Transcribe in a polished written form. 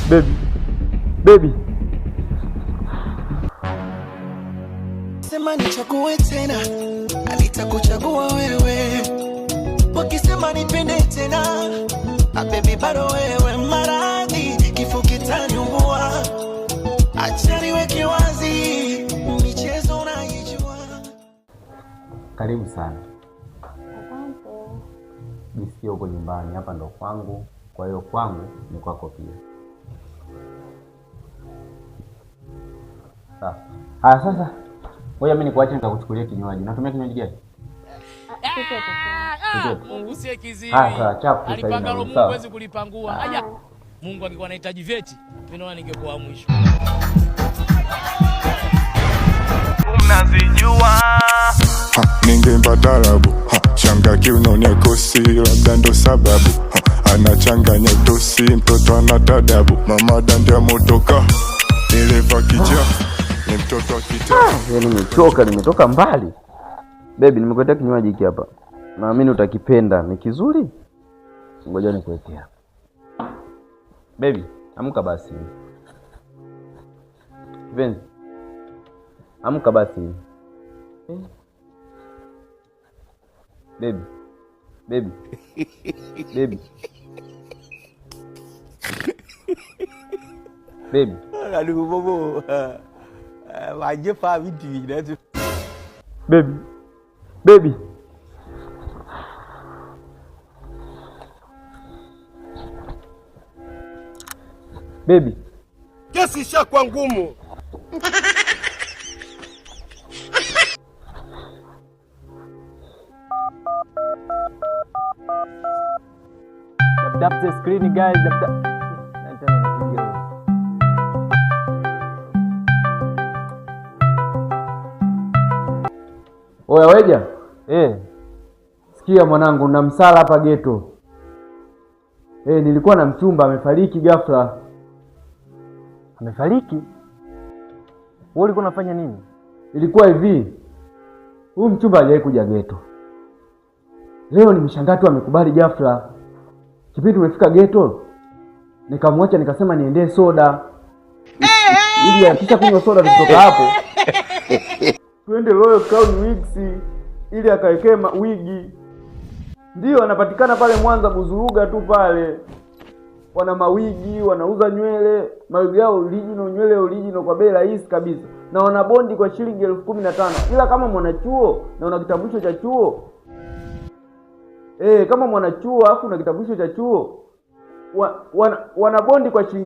Baby. Baby. Sema nichague tena, alitakuchagua wewe. Wakisema nipende tena, baby bado wewe. Maradhi kifo kitaniua, acha niweke wazi, michezo unaijua. Karibu sana. Asante. Jisikie uko nyumbani, hapa ndo kwangu. Kwa hiyo kwangu ni kwako pia. Sawa. Sasa ngoja mimi nikuache nikakuchukulia kinywaji. Unatumia kinywaji gani? Mungu sie kiziwi. Chapu Alipanga lo Mungu hawezi kulipangua. Haya. Mungu angekuwa anahitaji vyeti, mimi naona ningekuwa mwisho. Unazijua ningemba darabu changa kiunonia kosi, labda ndo sababu anachanganya tosi, mtoto anatadabu. Mama dandia motoka dereva kija ni mtoto akita. Nimetoka mbali. Baby, nimekuletea kinywaji hiki hapa. Naamini utakipenda, ni kizuri. Ngoja nikuwekea. Baby, amka basi. Venzi. Amka basi. Baby. Baby. Baby. Baby. Aduh bobo. Wajib faham ini dah tu. Baby. Baby. Baby. Kesi ishakuwa ngumu. Dap the screen guys, Oya Weja. Sikia mwanangu, na msala hapa geto. Nilikuwa na mchumba amefariki ghafla. Amefariki? Wewe ulikuwa unafanya nini? Ilikuwa hivi. Huyu mchumba hajawahi kuja geto. Leo nimeshangaa tu amekubali ghafla. Kipindi tumefika geto, nikamwacha nikasema niendee soda. Ili akisha kunywa soda tutoka hapo. Twende Royal Crown Wigs ili akawekee wigi. Ndio anapatikana pale Mwanza Buzuruga tu pale. Wana mawigi, wanauza nywele, mawigi yao original, nywele original kwa bei rahisi kabisa. Na wana bondi kwa shilingi 15,000. Ila kama mwanachuo na una kitambulisho cha chuo, kama mwanachuo afu una kitambulisho cha chuo, wana bondi kwa shilingi